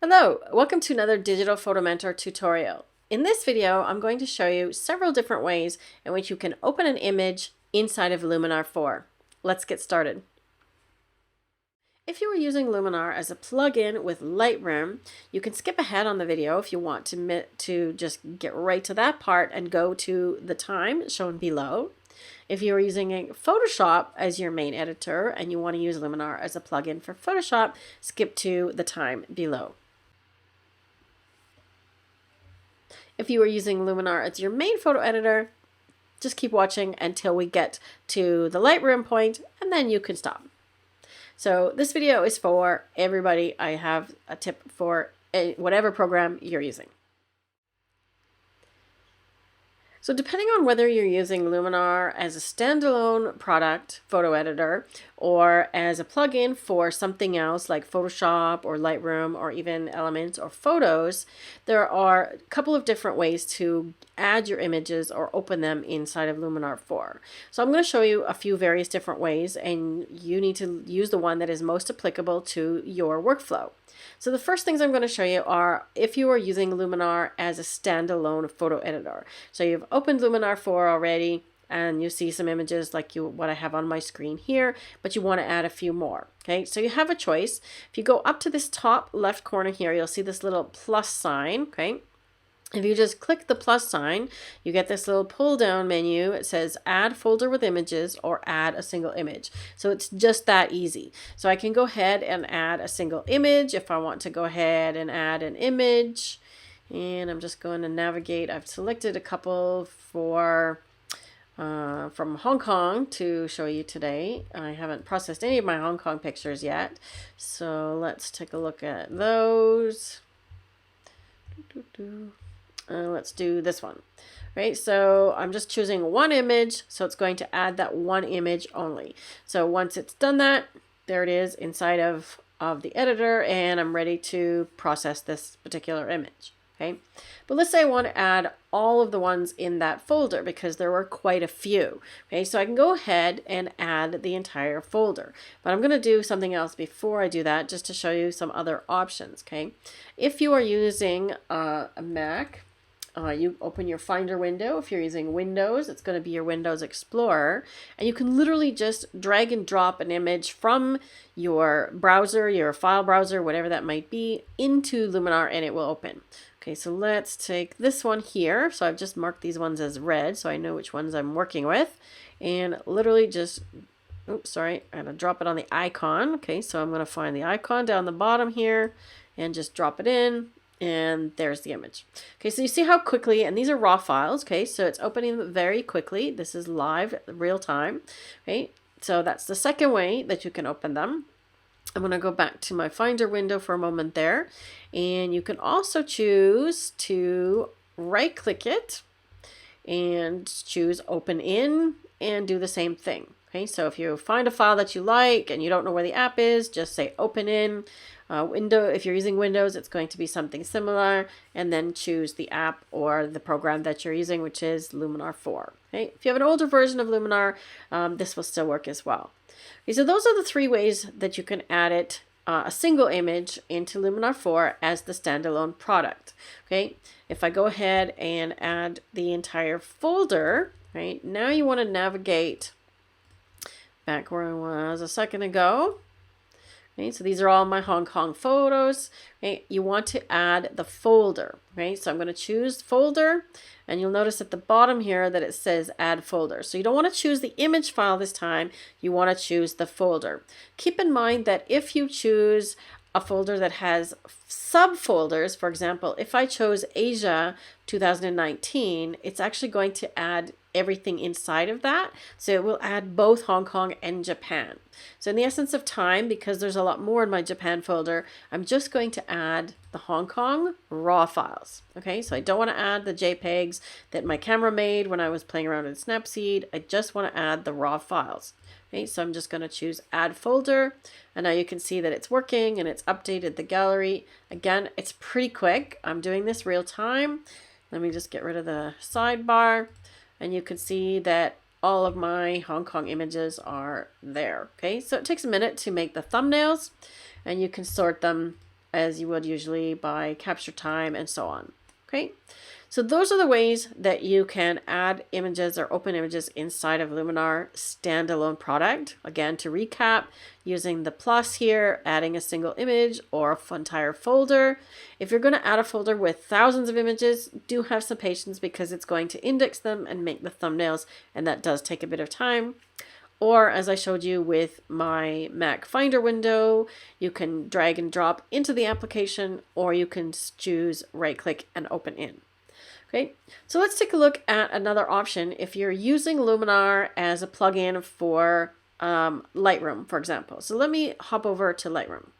Hello, welcome to another Digital Photo Mentor tutorial. In this video, I'm going to show you several different ways in which you can open an image inside of Luminar 4. Let's get started. If you are using Luminar as a plugin with Lightroom, you can skip ahead on the video if you want to just get right to that part and go to the time shown below. If you are using Photoshop as your main editor and you want to use Luminar as a plugin for Photoshop, skip to the time below. If you are using Luminar as your main photo editor, just keep watching until we get to the Lightroom point and then you can stop. So this video is for everybody. I have a tip for whatever program you're using. So depending on whether you're using Luminar as a standalone product photo editor or as a plugin for something else like Photoshop or Lightroom or even Elements or Photos, there are a couple of different ways to add your images or open them inside of Luminar 4. So I'm going to show you a few various different ways, and you need to use the one that is most applicable to your workflow. So the first things I'm going to show you are if you are using Luminar as a standalone photo editor. So you've opened Luminar 4 already and you see some images like what I have on my screen here, but you want to add a few more. Okay, so you have a choice. If you go up to this top left corner here, you'll see this little plus sign. Okay. If you just click the plus sign, you get this little pull down menu. It says add folder with images or add a single image. So it's just that easy. So I can go ahead and add a single image if I want to go ahead and add an image. And I'm just going to navigate. I've selected a couple for from Hong Kong to show you today. I haven't processed any of my Hong Kong pictures yet. So let's take a look at those. Let's do this one. Right, so I'm just choosing one image, so it's going to add that one image only. So once it's done that, there it is inside of the editor, and I'm ready to process this particular image. Okay, but let's say I want to add all of the ones in that folder because there were quite a few. Okay, so I can go ahead and add the entire folder, but I'm going to do something else before I do that just to show you some other options. Okay, if you are using a Mac, you open your Finder window. If you're using Windows, it's going to be your Windows Explorer. And you can literally just drag and drop an image from your browser, your file browser, whatever that might be, into Luminar and it will open. Okay, so let's take this one here. So I've just marked these ones as red so I know which ones I'm working with. And literally just, oops, sorry, I'm going to drop it on the icon. Okay, so I'm going to find the icon down the bottom here and just drop it in. And there's the image. Okay, so you see how quickly, and these are raw files, okay, so it's opening very quickly. This is live, real time, okay, so that's the second way that you can open them. I'm going to go back to my Finder window for a moment there, and you can also choose to right-click it and choose Open In and do the same thing. Okay, so if you find a file that you like and you don't know where the app is, just say Open In. If you're using Windows, it's going to be something similar, and then choose the app or the program that you're using, which is Luminar 4. Okay, if you have an older version of Luminar, this will still work as well. Okay, so those are the three ways that you can add it, a single image into Luminar 4 as the standalone product. Okay, if I go ahead and add the entire folder, right, now you want to navigate back where I was a second ago. Okay, so these are all my Hong Kong photos. Okay, you want to add the folder. Okay, so I'm going to choose folder, and you'll notice at the bottom here that it says add folder. So you don't want to choose the image file this time. You want to choose the folder. Keep in mind that if you choose a folder that has subfolders, for example, if I chose Asia 2019, it's actually going to add everything inside of that. So it will add both Hong Kong and Japan. So in the essence of time, because there's a lot more in my Japan folder, I'm just going to add the Hong Kong raw files. Okay, so I don't want to add the JPEGs that my camera made when I was playing around in Snapseed. I just want to add the raw files. Okay, so I'm just going to choose add folder, and now you can see that it's working and it's updated the gallery. Again, it's pretty quick. I'm doing this real time. Let me just get rid of the sidebar, and you can see that all of my Hong Kong images are there. Okay, so it takes a minute to make the thumbnails, and you can sort them as you would usually by capture time and so on. Okay, so those are the ways that you can add images or open images inside of Luminar standalone product. Again, to recap, using the plus here, adding a single image or an entire folder. If you're going to add a folder with thousands of images, do have some patience because it's going to index them and make the thumbnails, and that does take a bit of time. Or as I showed you with my Mac Finder window, you can drag and drop into the application, or you can choose right click and open in. Okay, so let's take a look at another option. If you're using Luminar as a plugin for Lightroom, for example. So let me hop over to Lightroom.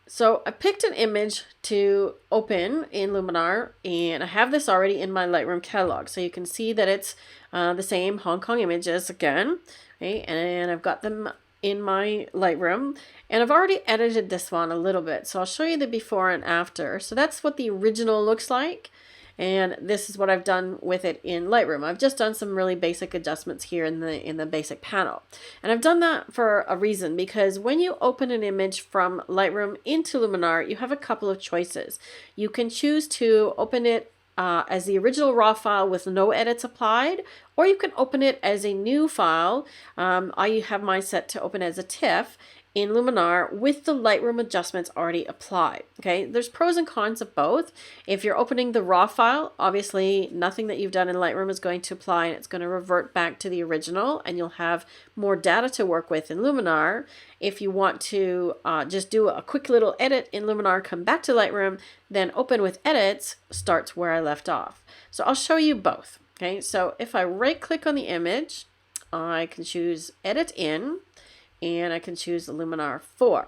So I picked an image to open in Luminar, and I have this already in my Lightroom catalog. So you can see that it's the same Hong Kong images again, okay? And I've got them in my Lightroom, and I've already edited this one a little bit. So I'll show you the before and after. So that's what the original looks like. And this is what I've done with it in Lightroom. I've just done some really basic adjustments here in the basic panel. And I've done that for a reason, because when you open an image from Lightroom into Luminar, you have a couple of choices. You can choose to open it as the original raw file with no edits applied, or you can open it as a new file. I have mine set to open as a TIFF in Luminar with the Lightroom adjustments already applied. Okay, there's pros and cons of both. If you're opening the raw file, obviously nothing that you've done in Lightroom is going to apply, and it's going to revert back to the original, and you'll have more data to work with in Luminar. If you want to just do a quick little edit in Luminar, come back to Lightroom, then open with edits, starts where I left off. So I'll show you both. Okay, so if I right click on the image, I can choose edit in, and I can choose the Luminar 4.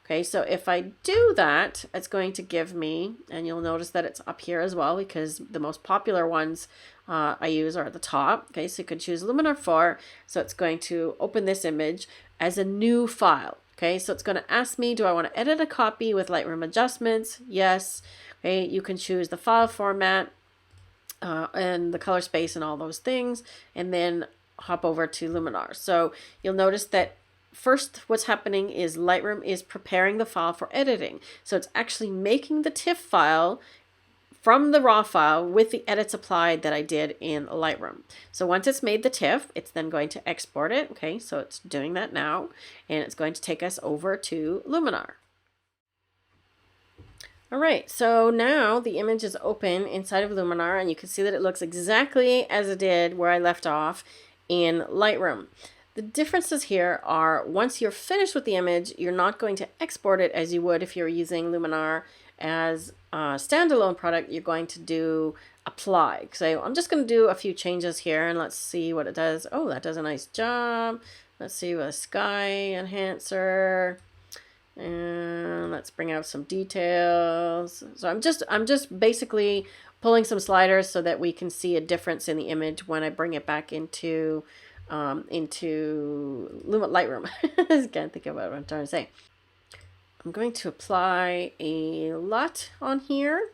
Okay, so if I do that, it's going to give me, and you'll notice that it's up here as well, because the most popular ones I use are at the top. Okay, so you could choose Luminar 4. So it's going to open this image as a new file. Okay, so it's going to ask me, do I want to edit a copy with Lightroom adjustments? Yes. Okay, you can choose the file format and the color space and all those things, and then hop over to Luminar. So you'll notice that first, what's happening is Lightroom is preparing the file for editing. So it's actually making the TIFF file from the raw file with the edits applied that I did in Lightroom. So once it's made the TIFF, it's then going to export it. Okay, so it's doing that now, and it's going to take us over to Luminar. All right, so now the image is open inside of Luminar, and you can see that it looks exactly as it did where I left off in Lightroom. The differences here are, once you're finished with the image, you're not going to export it as you would if you're using Luminar as a standalone product. You're going to do apply. So I'm just going to do a few changes here, and let's see what it does. Oh, that does a nice job. Let's see with a sky enhancer, and let's bring out some details. So I'm just basically pulling some sliders so that we can see a difference in the image when I bring it back into Lightroom. I can't think about what I'm trying to say. I'm going to apply a lot on here.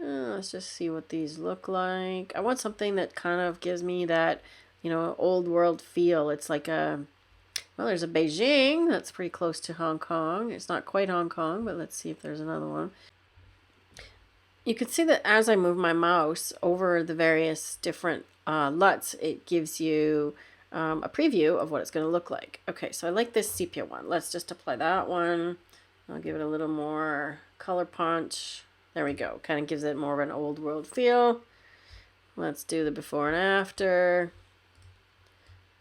Let's just see what these look like. I want something that kind of gives me that, old world feel. It's like well, there's a Beijing. That's pretty close to Hong Kong. It's not quite Hong Kong, but let's see if there's another one. You can see that as I move my mouse over the various different LUTs, it gives you a preview of what it's going to look like. Okay, so I like this sepia one. Let's just apply that one. I'll give it a little more color punch. There we go. Kind of gives it more of an old world feel. Let's do the before and after.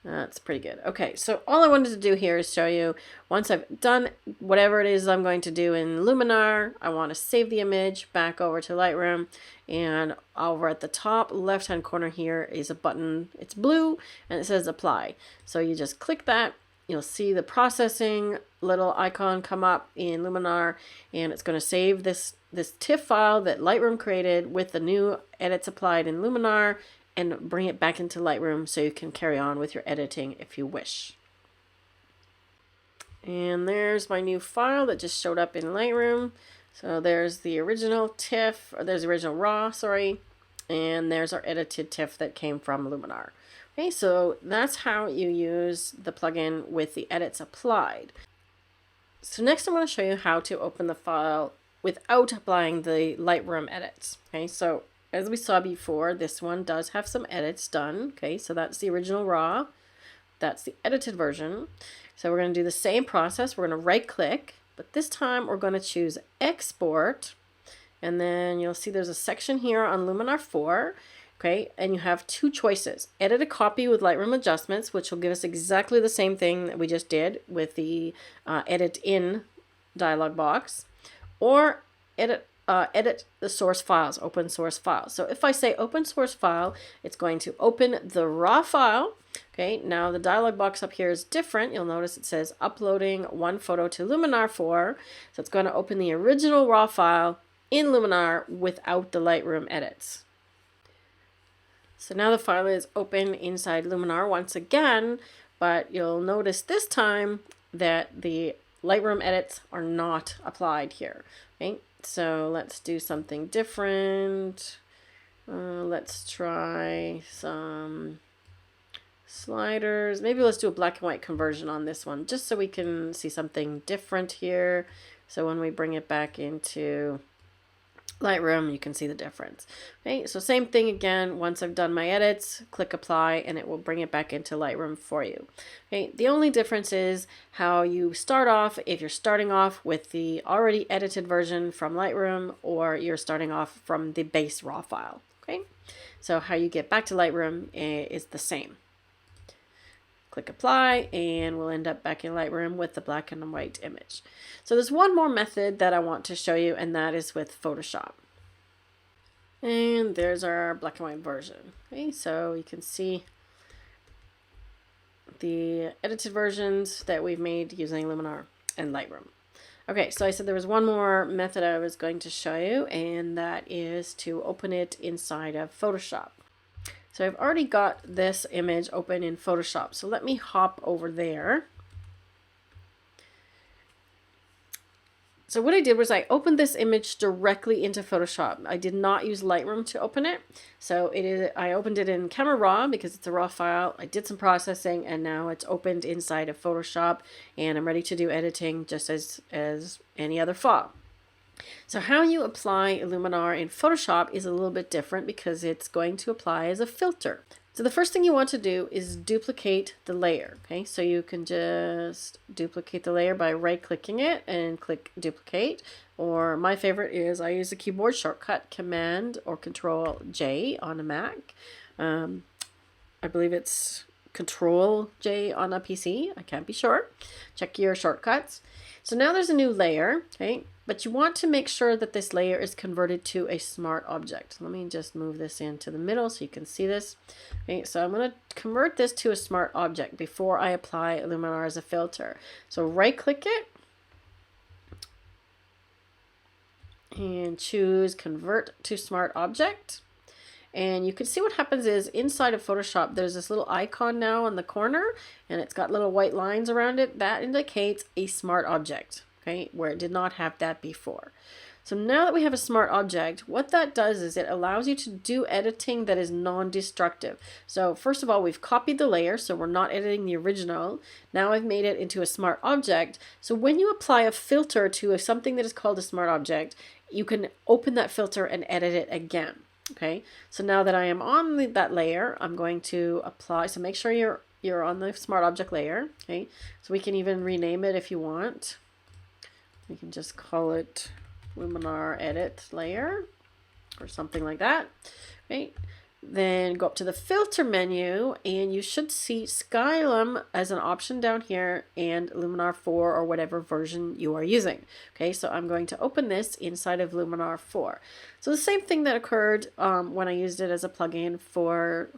That's pretty good. Okay, so all I wanted to do here is show you, once I've done whatever it is I'm going to do in Luminar, I want to save the image back over to Lightroom, and over at the top left hand corner here is a button. It's blue and it says apply. So you just click that, you'll see the processing little icon come up in Luminar, and it's going to save this TIFF file that Lightroom created with the new edits applied in Luminar, and bring it back into Lightroom so you can carry on with your editing if you wish. And there's my new file that just showed up in Lightroom. So there's the original TIFF, or there's the original RAW, sorry, and there's our edited TIFF that came from Luminar. Okay, so that's how you use the plugin with the edits applied. So next I'm going to show you how to open the file without applying the Lightroom edits. Okay, so as we saw before, this one does have some edits done. Okay, so that's the original RAW. That's the edited version. So we're going to do the same process. We're going to right click, but this time we're going to choose export. And then you'll see there's a section here on Luminar 4. Okay, and you have two choices. Edit a copy with Lightroom adjustments, which will give us exactly the same thing that we just did with the edit in dialog box, or edit the source files, open source files. So if I say open source file, it's going to open the raw file. Okay, now the dialog box up here is different. You'll notice it says uploading one photo to Luminar 4. So it's going to open the original raw file in Luminar without the Lightroom edits. So now the file is open inside Luminar once again, but you'll notice this time that the Lightroom edits are not applied here. Okay, so let's do something different. Let's try some sliders. Maybe let's do a black and white conversion on this one, just so we can see something different here. So when we bring it back into Lightroom, you can see the difference. Okay, so same thing again. Once I've done my edits, click apply and it will bring it back into Lightroom for you. Okay, the only difference is how you start off, if you're starting off with the already edited version from Lightroom or you're starting off from the base raw file. Okay, so how you get back to Lightroom is the same. Click apply and we'll end up back in Lightroom with the black and white image. So there's one more method that I want to show you, and that is with Photoshop. And there's our black and white version. Okay, so you can see the edited versions that we've made using Luminar and Lightroom. Okay, so I said there was one more method I was going to show you, and that is to open it inside of Photoshop. So I've already got this image open in Photoshop. So let me hop over there. So what I did was I opened this image directly into Photoshop. I did not use Lightroom to open it. So I opened it in Camera Raw because it's a raw file. I did some processing and now it's opened inside of Photoshop and I'm ready to do editing just as any other file. So how you apply Luminar in Photoshop is a little bit different because it's going to apply as a filter. So the first thing you want to do is duplicate the layer. Okay, so you can just duplicate the layer by right-clicking it and click duplicate. Or my favorite is I use a keyboard shortcut, Command or Control J on a Mac. I believe it's Control J on a PC. I can't be sure. Check your shortcuts. So now there's a new layer, okay? But you want to make sure that this layer is converted to a smart object. Let me just move this into the middle so you can see this. Okay, so I'm going to convert this to a smart object before I apply Luminar as a filter. So right click it and choose Convert to Smart Object. And you can see what happens is inside of Photoshop, there's this little icon now in the corner and it's got little white lines around it. That indicates a smart object, okay, where it did not have that before. So now that we have a smart object, what that does is it allows you to do editing that is non-destructive. So first of all, we've copied the layer, so we're not editing the original. Now I've made it into a smart object. So when you apply a filter to something that is called a smart object, you can open that filter and edit it again. Okay, so now that I am on that layer, I'm going to apply. So make sure you're on the smart object layer. Okay, so we can even rename it if you want. We can just call it Luminar Edit Layer or something like that. Okay, then go up to the filter menu and you should see Skylum as an option down here and Luminar 4 or whatever version you are using. Okay, so I'm going to open this inside of Luminar 4. So the same thing that occurred when I used it as a plugin for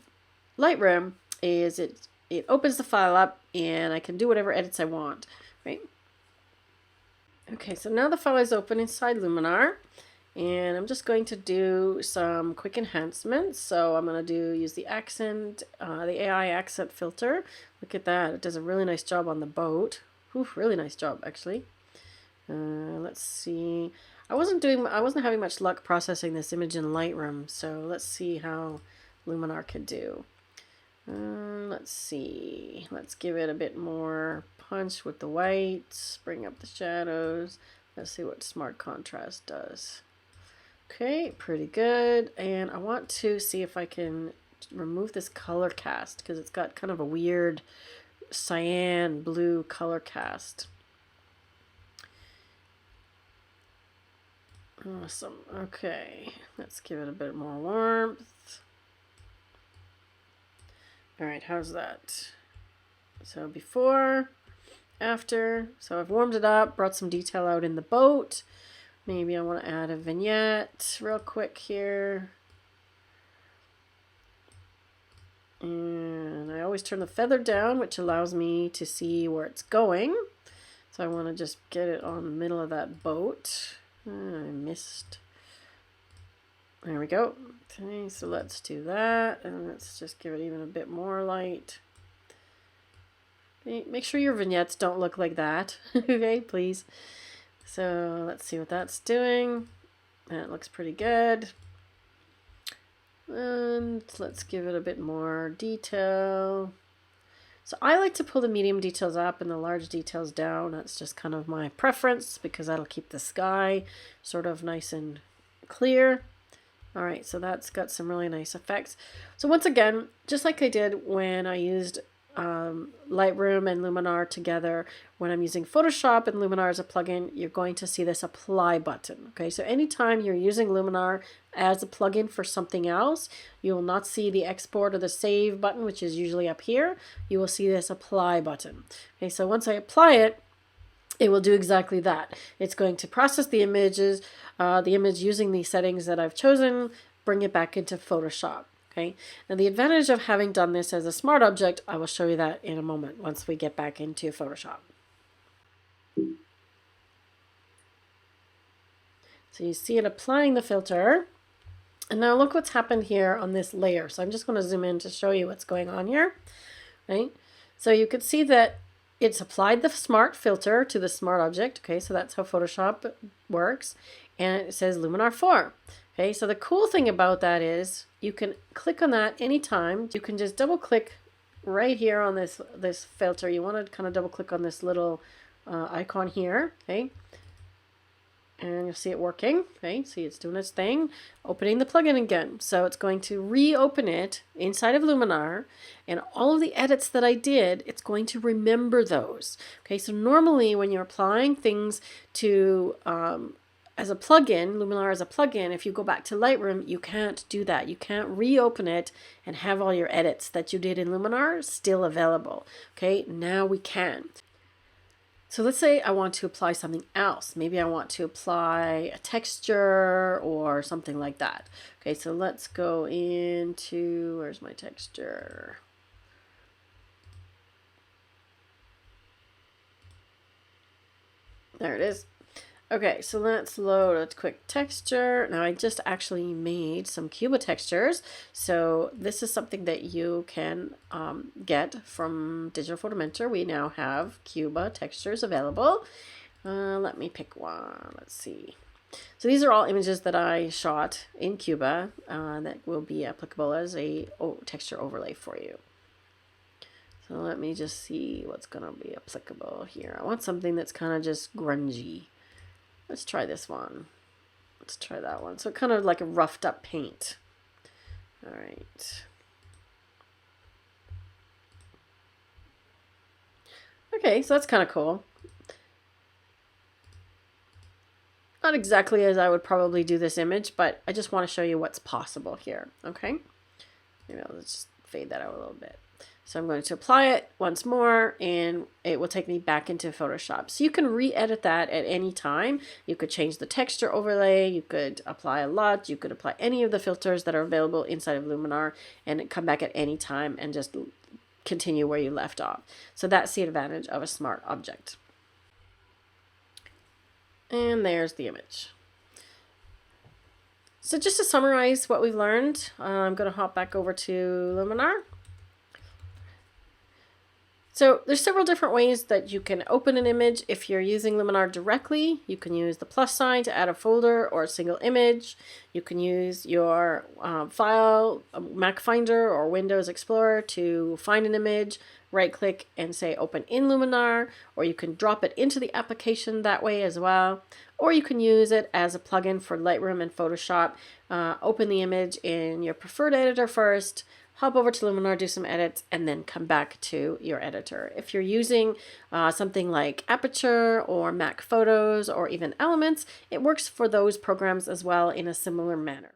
Lightroom is it opens the file up and I can do whatever edits I want. Right? Okay, so now the file is open inside Luminar. And I'm just going to do some quick enhancements. So I'm going to use the accent, the AI accent filter. Look at that. It does a really nice job on the boat. Ooh, really nice job, actually. Let's see. I wasn't having much luck processing this image in Lightroom. So let's see how Luminar could do. Let's see. Let's give it a bit more punch with the whites. Bring up the shadows. Let's see what smart contrast does. Okay, pretty good. And I want to see if I can remove this color cast because it's got kind of a weird cyan blue color cast. Awesome. Okay, let's give it a bit more warmth. All right, how's that? So before, after. So I've warmed it up, brought some detail out in the boat. Maybe I want to add a vignette real quick here. And I always turn the feather down, which allows me to see where it's going. So I want to just get it on the middle of that boat. I missed. There we go. Okay, so let's do that. And let's just give it even a bit more light. Okay, make sure your vignettes don't look like that. Okay, please. So let's see what that's doing. That looks pretty good. And let's give it a bit more detail. So I like to pull the medium details up and the large details down. That's just kind of my preference because that'll keep the sky sort of nice and clear. All right, so that's got some really nice effects. So once again, just like I did when I used Lightroom and Luminar together, when I'm using Photoshop and Luminar as a plugin, you're going to see this apply button. Okay, so anytime you're using Luminar as a plugin for something else, you will not see the export or the save button, which is usually up here. You will see this apply button. Okay, so once I apply it, it will do exactly that. It's going to process the images, the image using the settings that I've chosen, bring it back into Photoshop. Okay. Now the advantage of having done this as a smart object, I will show you that in a moment once we get back into Photoshop. So you see it applying the filter. And now look what's happened here on this layer. So I'm just going to zoom in to show you what's going on here. Right. So you can see that it's applied the smart filter to the smart object. Okay, so that's how Photoshop works. And it says Luminar 4. Okay, so the cool thing about that is you can click on that anytime. You can just double click right here on this filter. You want to kind of double click on this little icon here. Okay, and you'll see it working. Okay, see it's doing its thing, opening the plugin again. So it's going to reopen it inside of Luminar, and all of the edits that I did, it's going to remember those. Okay, so normally when you're applying things to as a plugin, Luminar as a plugin, if you go back to Lightroom, you can't do that. You can't reopen it and have all your edits that you did in Luminar still available. Okay, now we can. So let's say I want to apply something else. Maybe I want to apply a texture or something like that. Okay, so let's go into, where's my texture? There it is. Okay, so let's load a quick texture. Now I just actually made some Cuba textures. So this is something that you can get from Digital Photo Mentor. We now have Cuba textures available. Let me pick one. Let's see. So these are all images that I shot in Cuba that will be applicable as a texture overlay for you. So let me just see what's going to be applicable here. I want something that's kind of just grungy. Let's try this one. Let's try that one. So kind of like a roughed up paint. All right. Okay, so that's kind of cool. Not exactly as I would probably do this image, but I just want to show you what's possible here. Okay. Maybe I'll just fade that out a little bit. So I'm going to apply it once more and it will take me back into Photoshop. So you can re-edit that at any time. You could change the texture overlay, you could apply a LUT, you could apply any of the filters that are available inside of Luminar and come back at any time and just continue where you left off. So that's the advantage of a smart object. And there's the image. So just to summarize what we've learned, I'm going to hop back over to Luminar. So there's several different ways that you can open an image. If you're using Luminar directly, you can use the plus sign to add a folder or a single image. You can use your file, Mac Finder or Windows Explorer to find an image, right click and say open in Luminar, or you can drop it into the application that way as well. Or you can use it as a plugin for Lightroom and Photoshop. Open the image in your preferred editor first, hop over to Luminar, do some edits, and then come back to your editor. If you're using something like Aperture or Mac Photos or even Elements, it works for those programs as well in a similar manner.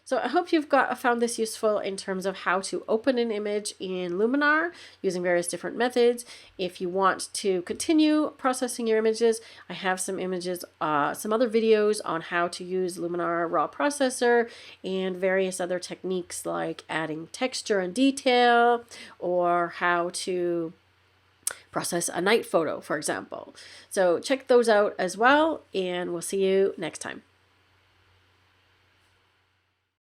So I hope you've found this useful in terms of how to open an image in Luminar using various different methods. If you want to continue processing your images, I have some images, some other videos on how to use Luminar Raw Processor and various other techniques like adding texture and detail, or how to process a night photo, for example. So check those out as well, and we'll see you next time.